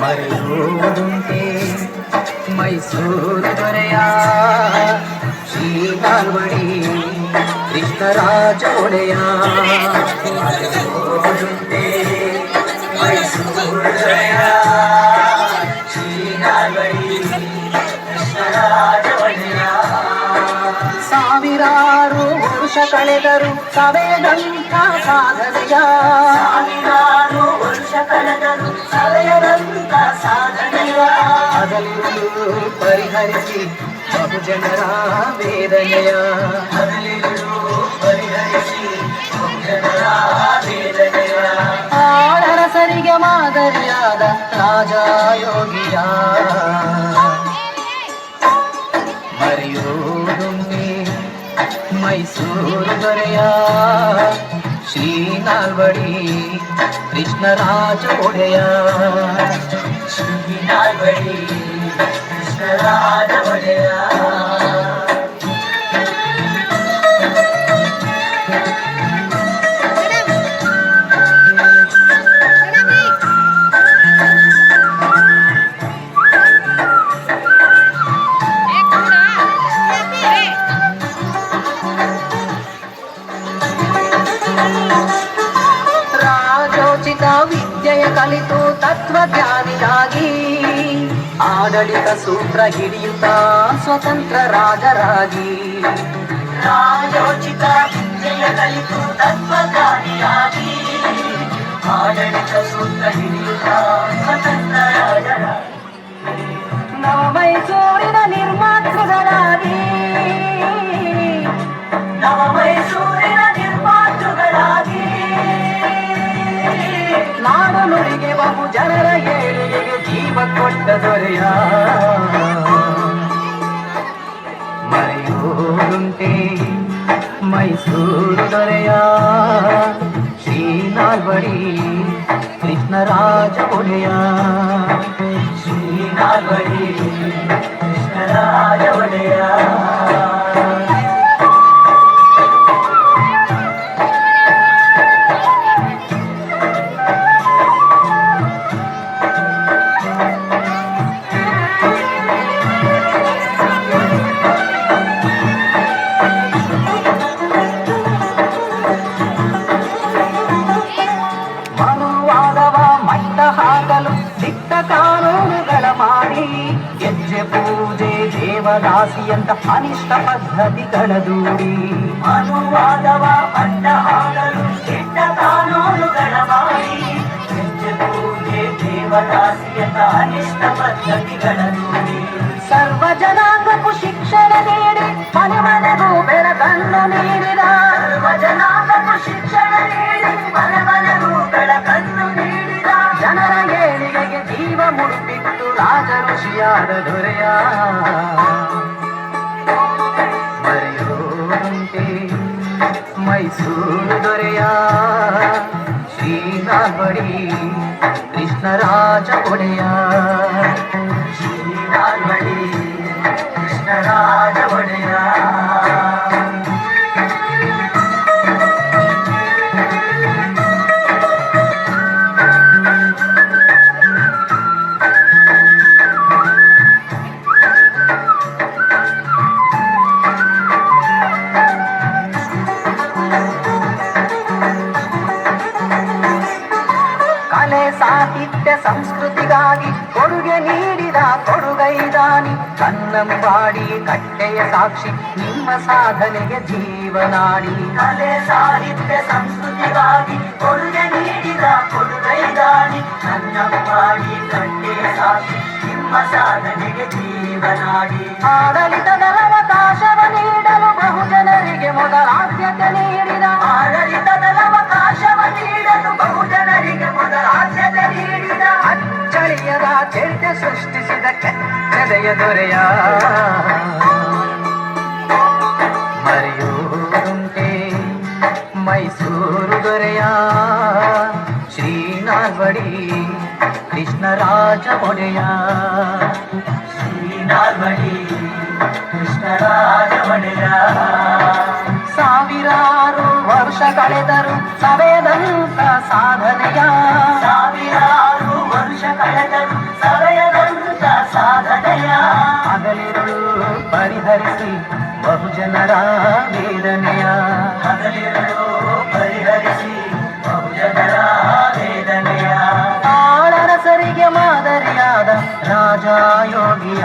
ಮರೆಯುವುದುಂಟೆ ಮೈಸೂರು ದೊರೆಯ ಶ್ರೀ ನಾಲ್ವಡಿ ಕೃಷ್ಣರಾಜ ಒಡೆಯ. ಮರೆಯುವುದುಂಟೆ ಮೈಸೂರು ದೊರೆಯ ಶ್ರೀ ನಾಲ್ವಡಿ ಕೃಷ್ಣರಾಜ ಒಡೆಯ. ಸಾವಿರಾರು ವರುಷ ಕಳೆದರು ಸವೆಯದಂಥ ಸಾಧನೆಯ, ಸಾವಿರಾರು ವರುಷ ಕಳೆದರು ಸವೆಯದಂಥ ಸಾಧನೆಯ. ಅದಲಿರುಳು ಪರಿಹರಿಸಿ ಬಹುಜನರ ವೇದನೆಯ, ಅದಲಿರುಳು ಪರಿಹರಿಸಿ ಬಹುಜನರ ವೇದನೆಯ. ಆಳರಸರಿಗೆ ಮಾದರಿಯಾದ ರಾಜ ಯೋಗಿಯ. ಮರೆಯುವುದುಂಟೆ ಮೈಸೂರು ದೊರೆಯ ಶ್ರೀ ನಾಲ್ವಡಿ ಕೃಷ್ಣರಾಜ ಒಡೆಯ. ಶ್ರೀ ನಾಲ್ವಡಿ ಕೃಷ್ಣರಾಜ ಒಡೆಯ. ವಿದ್ಯೆಯ ಕಲಿತು ತತ್ವಜ್ಞಾನಿಯಾಗಿ ಆಡಳಿತ ಸೂತ್ರ ಹಿಡಿಯುತ್ತಾ ಸ್ವತಂತ್ರ ರಾಜರಾಗಿ. ರಾಜೋಚಿತ ವಿದ್ಯೆಯ ಕಲಿತು ತತ್ವಜ್ಞಾನಿಯಾಗಿ ಆಡಳಿತ ಸೂತ್ರ ಹಿಡಿಯುತ್ತಾ ಸ್ವತಂತ್ರ ರಾಜರಾಗಿ. ನವ ಮೈಸೂರಿನ ನಿರ್ಮಾತೃಗಳಾಗಿ, ನವ ಮೈಸೂರಿನ ನಿರ್ಮಾತೃಗಳಾಗಿ ನಾಡು ನುಡಿಗೆ ಬಹು ಜನರ ಏಳಿಗೆಗೆ ಜೀವ ಕೊಟ್ಟ ದೊರೆಯ. ಮರೆಯುವುದುಂಟೆ ಮೈಸೂರು ದೊರೆಯ ಶ್ರೀ ನಾಲ್ವಡಿ ಕೃಷ್ಣರಾಜ ಒಡೆಯ. ಶ್ರೀ ನಾಲ್ವಡಿ ಕೃಷ್ಣರಾಜ ಒಡೆಯ. ಹಾಕಲು ದಿಟ್ಟ ಕಾನೂನುಗಳ ಮಾಡಿ ಗೆಜ್ಜೆ ಪೂಜೆ ದೇವದಾಸಿಯಂತ ಅನಿಷ್ಟ ಪದ್ಧತಿಗಳ ದೂಡಿ. ಅನುವಾದವ ಅಡ್ಡ ಹಾಕಲು ದಿಟ್ಟ ಕಾನೂನುಗಳ ಮಾಡಿ ಗೆಜ್ಜೆ ಪೂಜೆ ದೇವದಾಸಿಯಂತ ಅನಿಷ್ಟ ಪದ್ಧತಿಗಳ ದೂಡಿ. ಸರ್ವ ಜನಾಂಗಕ್ಕೂ ಶಿಕ್ಷಣ ನೀಡಿ ಮನೆ ಮನೆಗೂ ಬೆಳಕನ್ನು ನೀಡಿದ. ಸರ್ವ ಜನಾಂಗಕ್ಕೂ ಶಿಕ್ಷಣ ನೀಡಿ ಮನೆ ಮನೆಗೂ ಬೆಳಕನ್ನು ನೀಡಿದ. ಜನರ ಏಳಿಗೆಗೆ ಜೀವ ಮುಡುಪಿಟ್ಟು ರಾಜ ಋಷಿಯಾದ ದೊರೆಯ. ಮರೆಯುವುದುಂಟೆ ಮೈಸೂರು ದೊರೆಯ ಶ್ರೀ ನಾಲ್ವಡಿ ಕೃಷ್ಣರಾಜ ಒಡೆಯ. ಶ್ರೀ ನಾಲ್ವಡಿ ಕೃಷ್ಣರಾಜ ಒಡೆಯ. ಕಲೆ ಸಾಹಿತ್ಯ ಸಂಸ್ಕೃತಿಗಾಗಿ ಕೊಡುಗೆ ನೀಡಿದ ಕೊಡುಗೈದಾನಿ. ಕನ್ನಂಬಾಡಿ ಕಟ್ಟೆಯ ಸಾಕ್ಷಿ ನಿಮ್ಮ ಸಾಧನೆಗೆ ಜೀವನಾಡಿ. ಕಲೆ ಸಾಹಿತ್ಯ ಸಂಸ್ಕೃತಿಗಾಗಿ ಕೊಡುಗೆ ನೀಡಿದ ಕೊಡುಗೈದಾನಿ. ಕನ್ನಂಬಾಡಿ ಕಟ್ಟೆಯ ಸಾಕ್ಷಿ ನಿಮ್ಮ ಸಾಧನೆಗೆ ಜೀವನಾಡಿ. ಆಡಳಿತದ ಅವಕಾಶವ ನೀಡಲು ಬಹುಜನರಿಗೆ ಮೊದಲ ಆದ್ಯತೆ ನೀಡಿದ. ಆಡಳಿತದ ಅವಕಾಶವ ನೀಡಲು ಬಹುಜನರಿಗೆ ಮೊದಲ ಆದ್ಯತೆ ನೀಡಿದ. ಅಚ್ಚಳಿಯದ ಚರಿತೆ ಸೃಷ್ಟಿಸಿದ ಕೆಚ್ಚದೆಯ ದೊರೆಯ. ಮರೆಯುವುದುಂಟೆ ಮೈಸೂರು ದೊರೆಯ ಶ್ರೀ ನಾಲ್ವಡಿ ಕೃಷ್ಣರಾಜ ಒಡೆಯ. ಶ್ರೀ ನಾಲ್ವಡಿ ಕೃಷ್ಣರಾಜ ಒಡೆಯ. ಸಾವಿರಾರು ವರ್ಷ ಕಳೆದರು ಸವೆದಂತ ಸಾಧನೆಯ. ಸಾವಿರಾರು ವರ್ಷ ಕಳೆದರು ರಾಜ ಯೋಗಿಯ